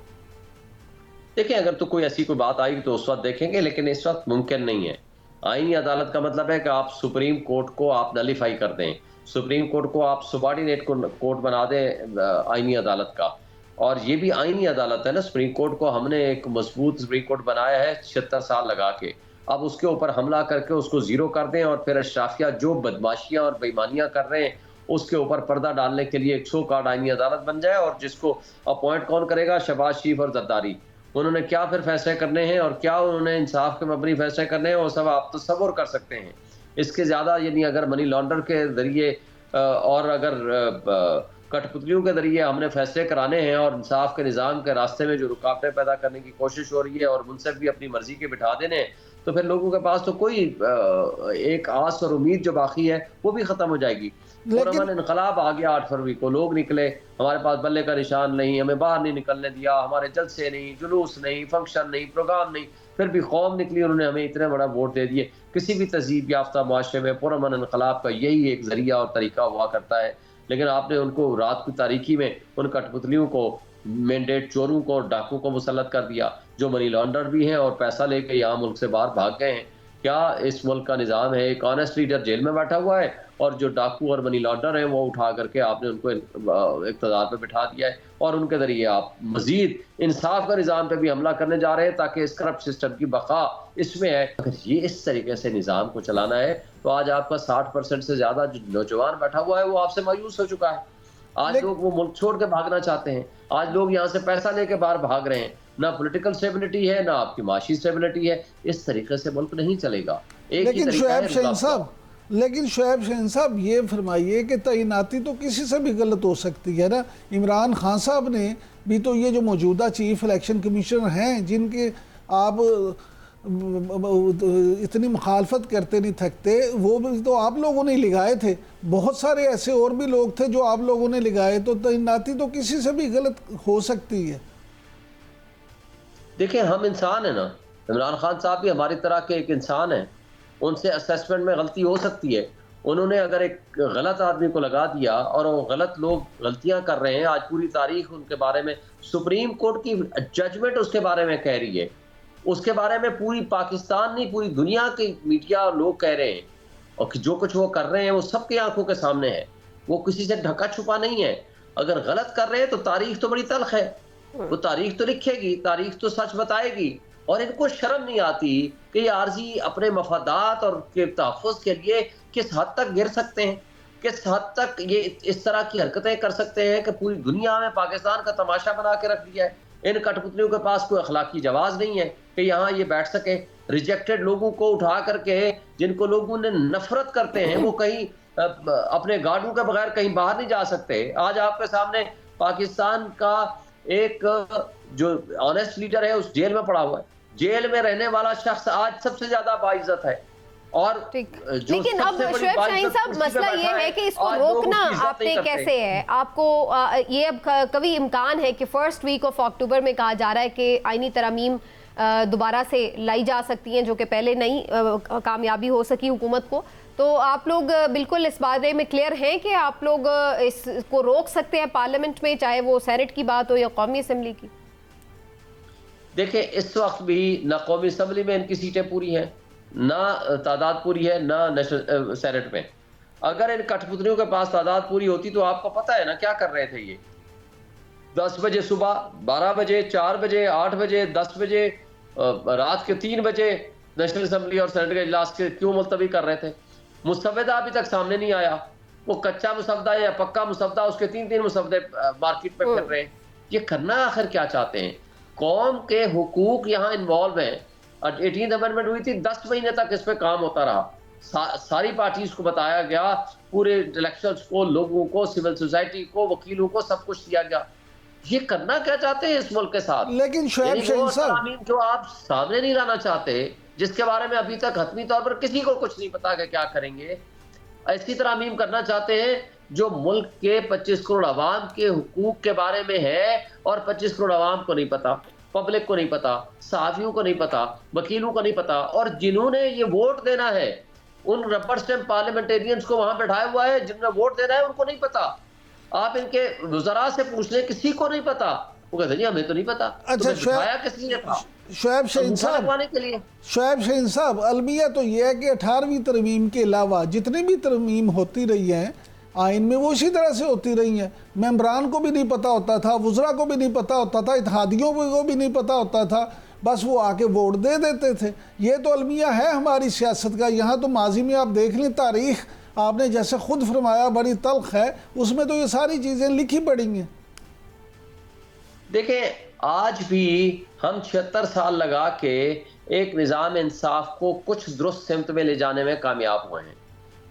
देखिए, अगर तो कोई ऐसी कोई बात आएगी तो उस वक्त देखेंगे, लेकिन इस वक्त मुमकिन नहीं है। आईनी अदालत का मतलब है कि आप सुप्रीम कोर्ट को आप नलीफाई कर दें, सुप्रीम कोर्ट को आप सबॉर्डिनेट कोर्ट बना दें आईनी अदालत का। और ये भी आईनी अदालत है ना, सुप्रीम कोर्ट को हमने एक मजबूत सुप्रीम कोर्ट बनाया है 76 साल लगा के, अब उसके ऊपर हमला करके उसको जीरो कर दें और फिर अशराफिया जो बदमाशियां और बेईमानियां कर रहे हैं उसके ऊपर पर्दा डालने के लिए एक सो कॉल्ड आईनी अदालत बन जाए। और जिसको अपॉइंट कौन करेगा? शहबाज शरीफ और जरदारी। उन्होंने क्या फिर फैसले करने हैं और क्या उन्होंने इंसाफ के मबनी फैसले करने हैं, वो सब आप तसव्वुर कर सकते हैं। इसके ज़्यादा यानी अगर मनी लॉन्डर के ज़रिए और अगर कठपुतलियों के ज़रिए हमने फैसले कराने हैं और इंसाफ के निज़ाम के रास्ते में जो रुकावटें पैदा करने की कोशिश हो रही है और मुनसिफ भी अपनी मर्जी के बिठा देने हैं, तो फिर लोगों के पास तो कोई एक आस और उम्मीद जो बाकी है वो भी ख़त्म हो जाएगी। पुरअमन इनकलाब आ गया 8 फरवरी को, लोग निकले, हमारे पास बल्ले का निशान नहीं, हमें बाहर नहीं निकलने दिया, हमारे जलसे नहीं, जुलूस नहीं, फंक्शन नहीं, प्रोग्राम नहीं, फिर भी कौम निकली, उन्होंने हमें इतने बड़ा वोट दे दिए। किसी भी तहजीब याफ्ता मुआशरे में पुरअमन इनकलाब का यही एक जरिया और तरीका हुआ करता है, लेकिन आपने उनको रात की तारीकी में उन कठपुतलियों को, मैंडेट चोरों को और डाकू को मुसल्लत कर दिया जो मनी लॉन्डर भी हैं और पैसा लेके यहाँ मुल्क से बाहर भाग गए हैं। क्या इस मुल्क का निज़ाम है? एक ऑनेस्ट लीडर जेल में बैठा हुआ है और जो डाकू और मनी लॉन्डर हैं वो उठा करके आपने उनको इक़्तिदार पे बिठा दिया है और उनके ज़रिए आप मज़ीद इंसाफ का निज़ाम पे भी हमला करने जा रहे हैं ताकि इस करप्ट सिस्टम की बका इसमें है। अगर ये इस तरीके से निज़ाम को चलाना है तो आज आपका 60% से ज़्यादा जो नौजवान बैठा हुआ है वो आपसे मायूस हो चुका है। आज लोग वो मुल्क छोड़ के भागना चाहते हैं, आज लोग यहाँ से पैसा लेके बाहर भाग रहे हैं। ना पॉलिटिकल स्टेबिलिटी है, ना आपकी माशी स्टेबिलिटी है। इस तरीके से मुल्क नहीं चलेगा। लेकिन शुएब शाहीन साहब ये फरमाइए कि तैनाती तो किसी से भी गलत हो सकती है ना। इमरान खान साहब ने भी तो ये जो मौजूदा चीफ इलेक्शन कमीशनर हैं जिनके आप इतनी मुखालफत करते नहीं थकते, वो भी तो आप लोगों ने लगाए थे। बहुत सारे ऐसे और भी लोग थे जो आप लोगों ने लगाए, तो तैनाती तो किसी से भी गलत हो सकती है। देखिए, हम इंसान है ना, इमरान खान साहब भी हमारी तरह के एक इंसान है, उनसे असेसमेंट में गलती हो सकती है। उन्होंने अगर एक गलत आदमी को लगा दिया और वो गलत लोग गलतियां कर रहे हैं, आज पूरी तारीख उनके बारे में, सुप्रीम कोर्ट की जजमेंट उसके बारे में कह रही है, उसके बारे में पूरी पाकिस्तान नहीं पूरी दुनिया के मीडिया और लोग कह रहे हैं, और जो कुछ वो कर रहे हैं वो सबकी आंखों के सामने है, वो किसी से ढका छुपा नहीं है। अगर गलत कर रहे हैं तो तारीख तो बड़ी तल्ख है, वो तारीख तो लिखेगी, तारीख तो सच बताएगी। और इनको शर्म नहीं आती कि ये आरजी अपने मफादात और के तहफ़्फ़ुज़ के लिए किस हद तक गिर सकते हैं, किस हद तक ये इस तरह की हरकतें कर सकते हैं कि पूरी दुनिया में पाकिस्तान का तमाशा बना के रख दिया है। इन कठपुतलियों के पास कोई अखलाकी जवाज़ नहीं है कि यहाँ ये बैठ सके। रिजेक्टेड लोगों को उठा करके, जिनको लोगों ने नफरत करते हैं, वो कहीं अपने गार्डों के बगैर कहीं बाहर नहीं जा सकते। आज आपके सामने पाकिस्तान का एक जो ऑनेस्ट लीडर है उस जेल में पड़ा हुआ है, जेल में रहने वाला शख्स आज सबसे ज्यादा बाइज्जत है। और लेकिन अब शोएब शाहीन साहब मसला ये है कि इसको रोकना आपने कैसे है? आपको ये अब कभी इम्कान है कि फर्स्ट वीक ऑफ अक्टूबर में कहा जा रहा है कि आईनी तरमीम दोबारा से लाई जा सकती हैं जो कि पहले नहीं कामयाबी हो सकी हुकूमत को, तो आप लोग बिल्कुल इस बारे में क्लियर हैं कि आप लोग इसको रोक सकते हैं पार्लियामेंट में, चाहे वो सेनेट की बात हो या कौमी असम्बली की? देखिए, इस वक्त भी ना कौमी असम्बली में इनकी सीटें पूरी हैं, ना तादाद पूरी है, ना नेशनल सेनेट में। अगर इन कठपुतलियों के पास तादाद पूरी होती तो आपको पता है ना क्या कर रहे थे ये। 10 बजे सुबह, 12 बजे, 4 बजे, 8 बजे, 10 बजे, रात के 3 बजे नेशनल असम्बली और सेनेट के इजलास के क्यों मुलतवी कर रहे थे? मुसव्वदा अभी तक सामने नहीं आया। वो कच्चा मुसव्वदा या पक्का मुसव्वदा, उसके 3-3 मुसव्वदे मार्केट में फिर रहे हैं। ये करना आखिर क्या चाहते हैं? कौम के हुकूक यहाँ इन्वॉल्व हैं। 18th अमेंडमेंट हुई थी, 10 महीने तक इस पे काम होता रहा। सारी पार्टीज को बताया गया, पूरे इंटेलेक्चुअल्स को, लोगों को, सिविल सोसाइटी को, वकीलों को, सब कुछ दिया गया। ये करना क्या चाहते हैं इस मुल्क के साथ? लेकिन शोएब शाहीन साहब, जो आप सामने नहीं लाना चाहते, जिसके बारे में अभी तक हतमी तौर पर किसी को कुछ नहीं पता कि क्या करेंगे, ऐसी तरमीम करना चाहते हैं जो मुल्क के 25 करोड़ अवाम के हुकूक के बारे में है और 25 करोड़ अवाम को नहीं पता, पब्लिक को नहीं पता, सहाफियों को नहीं पता, वकीलों को नहीं पता। और जिन्होंने ये वोट देना है, उन रबर स्टैम्प पार्लियामेंटेरियंस को वहां बैठाया हुआ है, जिन्होंने वोट देना है उनको नहीं पता। आप इनके वज़रा से पूछ लें, किसी को नहीं पता। वो कहते नहीं हमें तो नहीं पता। अच्छा, किसने था? शोएब शाहीन साहब, शोएब शाहीन साहब, अलमिया तो ये है कि 18वीं तरमीम के अलावा जितनी भी तरमीम होती रही हैं आइन में, वो इसी तरह से होती रही हैं। मेंबरान को भी नहीं पता होता था, वज़रा को भी नहीं पता होता था, इत्तेहादियों को भी नहीं पता होता था, बस वो आके वोट दे देते थे। ये तो अलमिया है हमारी सियासत का। यहाँ तो माजी में आप देख लें, तारीख आपने जैसे खुद फरमाया बड़ी तल्ख है, उसमें तो ये सारी चीज़ें लिखी पड़ी हैं। देखें, आज भी हम 76 साल लगा के एक निज़ाम इंसाफ को कुछ दुरुस्त सिमत में ले जाने में कामयाब हुए हैं।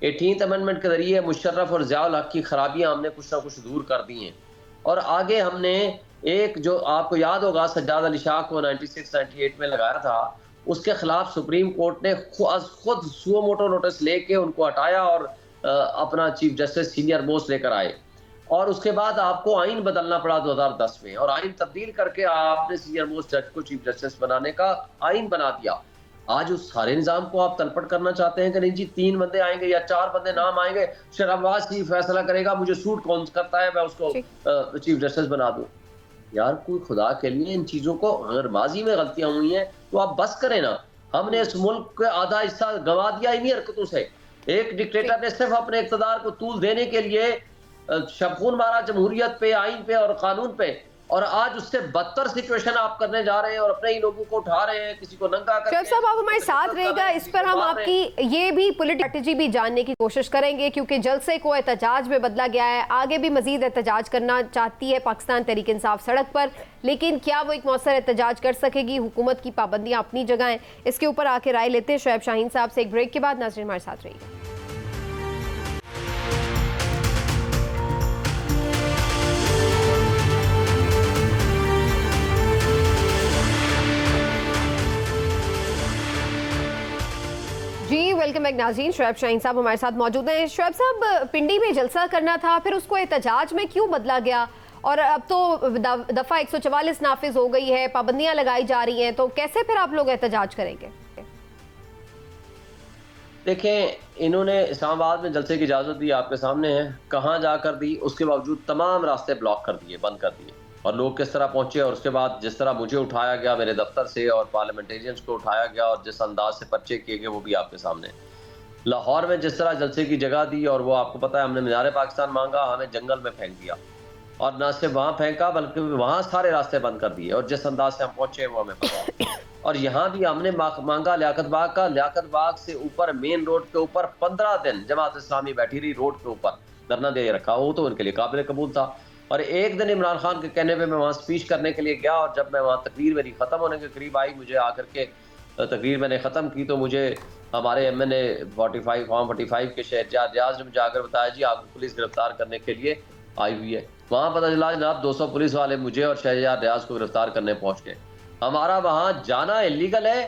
18th अमेंडमेंट के जरिए मुशर्रफ और ज़ियाउल हक की खराबियां हमने कुछ ना कुछ दूर कर दी हैं। और आगे हमने एक, जो आपको याद होगा, सज्जाद अली शाह को 96-98 में लगाया था, उसके खिलाफ सुप्रीम कोर्ट ने खुद सुओ मोटो नोटिस लेके उनको हटाया और अपना चीफ जस्टिस सीनियर मोस्ट लेकर आए। और उसके बाद आपको आइन बदलना पड़ा 2010 में, और आइन तब्दील करके आपने सीनियर मोस्ट जज को चीफ जस्टिस बनाने का आइन बना दिया। आज उस सारे निज़ाम को आप तलपट करना चाहते हैं कि नहीं जी 3 बंदे आएंगे या 4 बंदे नाम आएंगे, शराबाज ही फैसला करेगा, मुझे सूट कौन करता है, मैं उसको चीफ जस्टिस बना दूं। यार, कोई खुदा के लिए इन चीज़ों को, अगर माजी में गलतियां हुई हैं तो आप बस करें ना। हमने इस मुल्क का आधा हिस्सा गंवा दिया इन्हीं हरकतों से। एक डिक्टेटर ने सिर्फ अपने इक़्तिदार को तूल देने के लिए शबखून मारा जमहूरियत पे, आइन पे और कानून पे, और आज उससे बदतर सिचुएशन आप करने जा रहे हैं और अपने ही लोगों को उठा रहे हैं, किसी को नंगा करके। शोएब साहब, आप हमारे साथ रहेगा, इस पर हम आपकी ये भी पॉलिटिकल स्ट्रेटजी भी जानने की कोशिश करेंगे, क्योंकि जलसे को एहतजाज में बदला गया है। आगे भी मजीद एहतजाज करना चाहती है पाकिस्तान तहरीक इंसाफ सड़क पर, लेकिन क्या वो एक मौसर एहतजाज कर सकेगी? हुकूमत की पाबंदियां अपनी जगह हैं, इसके ऊपर आके राय लेते हैं शोएब शाहीन साहब से एक ब्रेक के बाद। नाज़रीन, हमारे साथ रहिए। जी, वेलकम बैक नाज़रीन। शोएब शाहीन साहब हमारे साथ मौजूद हैं। शोएब साहब, पिंडी में जलसा करना था, फिर उसको एहतजाज में क्यों बदला गया? और अब तो दफ़ा 144 नाफिज हो गई है, पाबंदियां लगाई जा रही हैं, तो कैसे फिर आप लोग एहतजाज करेंगे? देखें, इन्होंने इस्लामाबाद में जलसे की इजाज़त दी, आपके सामने है, कहाँ जाकर दी, उसके बावजूद तमाम रास्ते ब्लॉक कर दिए, बंद कर दिए। और लोग किस तरह पहुंचे, और उसके बाद जिस तरह मुझे उठाया गया मेरे दफ्तर से और पार्लियामेंटेरियंस को उठाया गया और जिस अंदाज से पर्चे किए गए, वो भी आपके सामने। लाहौर में जिस तरह जलसे की जगह दी, और वो आपको पता है, हमने मीनार पाकिस्तान मांगा, हमें जंगल में फेंक दिया, और न सिर्फ वहाँ फेंका बल्कि वहाँ सारे रास्ते बंद कर दिए, और जिस अंदाज से हम पहुंचे वो हमें पता। और यहाँ भी हमने मांगा लियाकत बाग का, लियाकत बाग से ऊपर मेन रोड के ऊपर 15 दिन जमात इस्लामी बैठी रही रोड के ऊपर, धरना दे रखा, वो तो उनके लिए काबिल कबूल था। और एक दिन इमरान खान के कहने पे मैं वहाँ स्पीच करने के लिए गया, और जब मैं वहाँ तकरीर मेरी ख़त्म होने के करीब आई, मुझे आकर के तकरीर मैंने ख़त्म की, तो मुझे हमारे MNA 45 फॉर्म 45 के शहरजाद रियाज ने मुझे आकर बताया, जी आपको पुलिस गिरफ्तार करने के लिए आई हुई है। वहाँ पता चला जनाब 200 पुलिस वाले मुझे और शहरयार रियाज को गिरफ्तार करने पहुँच गए। हमारा वहाँ जाना इलीगल है,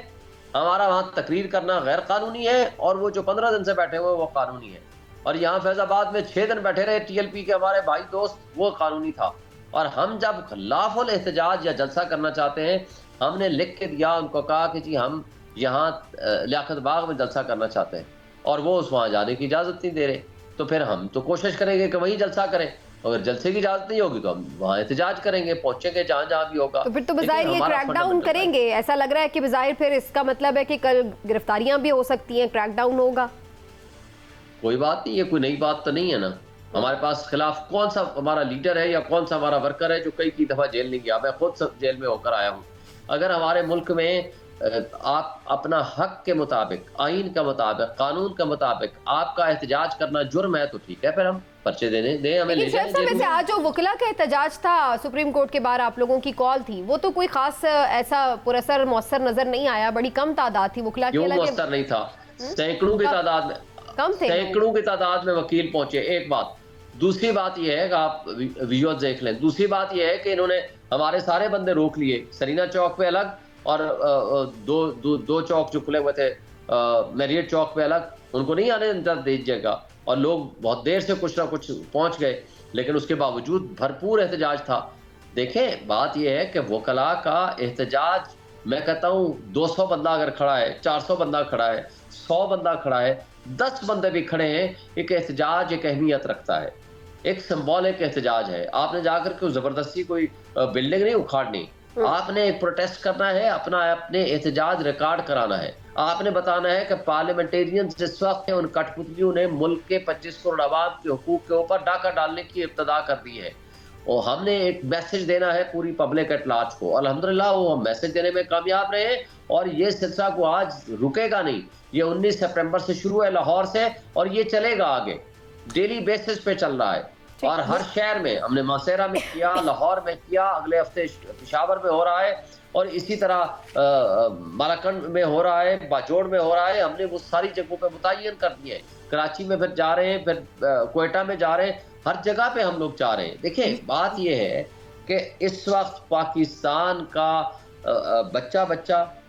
हमारा वहाँ तकरीर करना गैर कानूनी है, और वो जो 15 दिन से बैठे हुए वो कानूनी है। और यहाँ फैजाबाद में 6 दिन बैठे रहे TLP के हमारे भाई दोस्त, वो कानूनी था। और हम जब खिलाफुल एहतजाज या जलसा करना चाहते हैं, हमने लिख के दिया, उनको कहा कि जी हम यहाँ लियाकत बाग में जलसा करना चाहते हैं, और वो उस वहाँ जाने की इजाज़त नहीं दे रहे। तो फिर हम तो कोशिश करेंगे कि वहीं जलसा करें, अगर जलसे की इजाज़त नहीं होगी तो हम वहाँ एहतजाज करेंगे, पहुँचेंगे जहाँ जहाँ भी होगा। तो फिर तो बज़ाहिर ये क्रैकडाउन करेंगे, ऐसा लग रहा है कि बज़ाहिर फिर इसका मतलब है कि कल गिरफ्तारियाँ भी हो सकती हैं, क्रैकडाउन होगा। कोई बात नहीं, ये कोई नई बात तो नहीं है ना। हमारे पास खिलाफ कौन सा हमारा लीडर है या कौन सा हमारा वर्कर है जो कई दफ़ा जेल नहीं गया? मैं खुद सब जेल में होकर आया हूँ। अगर हमारे मुल्क में आप अपना हक के मुताबिक, आइन के मुताबिक, कानून के मुताबिक आपका एहतजाज करना जुर्म है तो ठीक है, फिर हम पर्चे दें, हमें ले जाएं जेल में। आज जो वकीला का एहतजाज था सुप्रीम कोर्ट के बाहर, आप लोगों की कॉल थी, वो तो कोई खास ऐसा पुरअसर मौसर नजर नहीं आया, बड़ी कम तादाद थी वकीला की। क्यों मौसर नहीं था? सैकड़ों की तादाद में, कम थे, सैकड़ों की तादाद में वकील पहुंचे। एक बात। दूसरी बात यह है कि आप विजुअल देख लें। दूसरी बात यह है कि इन्होंने हमारे सारे बंदे रोक लिए, सरीना चौक पे अलग और दो चौक जो खुले हुए थे मैरियट चौक पे अलग, उनको नहीं आने दीजिएगा। और लोग बहुत देर से कुछ ना कुछ पहुंच गए, लेकिन उसके बावजूद भरपूर एहतजाज था। देखें, बात यह है कि वकला का एहतजाज, मैं कहता हूँ 200 बंदा अगर खड़ा है, 400 बंदा खड़ा है, 100 बंदा खड़ा है, 10 बंदे भी खड़े हैं, एक एहतजाज एक अहमियत रखता है, एक सिंबॉलिक एहतजाज है। आपने जाकर के जबरदस्ती कोई बिल्डिंग नहीं उखाड़नी, आपने एक प्रोटेस्ट करना है, अपने एहतजाज रिकॉर्ड कराना है। आपने बताना है कि पार्लियामेंटेरियन जिस वक्त उन कठपुतलियों ने मुल्क के 25 करोड़ आवाम के हुकूक के ऊपर डाका डालने की इब्तदा कर दी है, और हमने एक मैसेज देना है पूरी पब्लिक एट लार्ज को। अल्हम्दुलिल्लाह वो हम मैसेज देने में कामयाब रहे, और ये सिलसिला को आज रुकेगा नहीं। ये 19 सितंबर से शुरू है लाहौर से, और ये चलेगा आगे, डेली बेसिस पे चल रहा है। और हर शहर में हमने मासेरा में किया, लाहौर में किया, अगले हफ्ते पेशावर में हो रहा है, और इसी तरह मालाकंड में हो रहा है, बाजोड़ में हो रहा है। हमने वो सारी जगहों पे मुतय्यन कर दिए हैं। कराची में फिर जा रहे हैं, फिर कोयटा में जा रहे हैं, हर जगह पे हम लोग जा रहे हैं। देखिए, बात ये है कि इस वक्त पाकिस्तान का बच्चा,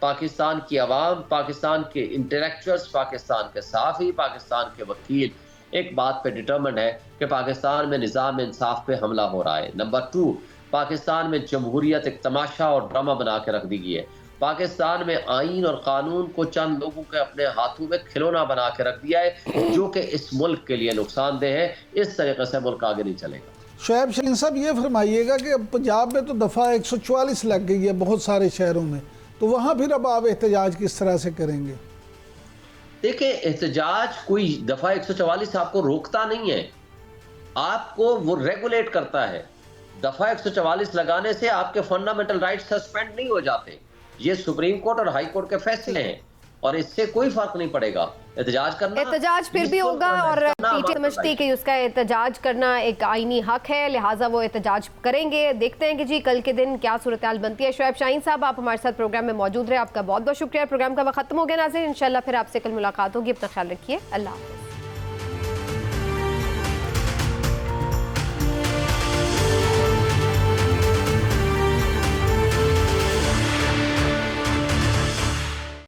पाकिस्तान की आवाम, पाकिस्तान के इंटेलेक्चुअल्स, पाकिस्तान के सहाफ़ी, पाकिस्तान के वकील एक बात पे डिटर्मिन्ड है कि पाकिस्तान में निज़ाम इंसाफ पे हमला हो रहा है। नंबर 2, पाकिस्तान में जमहूरियत एक तमाशा और ड्रामा बना के रख दी गई है। पाकिस्तान में आइन और कानून को चंद लोगों के अपने हाथों में खिलौना बना के रख दिया है, जो कि इस मुल्क के लिए नुकसानदेह है। इस तरीके से मुल्क आगे नहीं चलेगा। शुएब शहीन साहब, ये फरमाइएगा कि अब पंजाब में तो दफ़ा 144 लग गई है बहुत सारे शहरों में, तो वहाँ फिर अब आप एहतजाज किस तरह से करेंगे? देखिए, एहतजाज कोई दफ़ा 144 आपको रोकता नहीं है, आपको वो रेगुलेट करता है। दफ़ा 144 लगाने से आपके फंडामेंटल राइट्स सस्पेंड नहीं हो जाते। ये सुप्रीम कोर्ट और हाई कोर्ट के फैसले हैं, और इससे कोई फर्क नहीं पड़ेगा। एहतजाज करना, एहतजाज फिर भी होगा, और पीटी समझती कि उसका एहतजाज करना एक आईनी हक है, लिहाजा वो एहतजाज करेंगे। देखते हैं कि जी कल के दिन क्या सूरत हाल बनती है। शुएब शाहीन साहब, आप हमारे साथ प्रोग्राम में मौजूद रहे, आपका बहुत बहुत शुक्रिया। प्रोग्राम का वक्त खत्म हो गया नाज़रीन, इंशाल्लाह फिर आपसे कल मुलाकात होगी। अपना ख्याल रखिए, अल्लाह हाफ़िज़।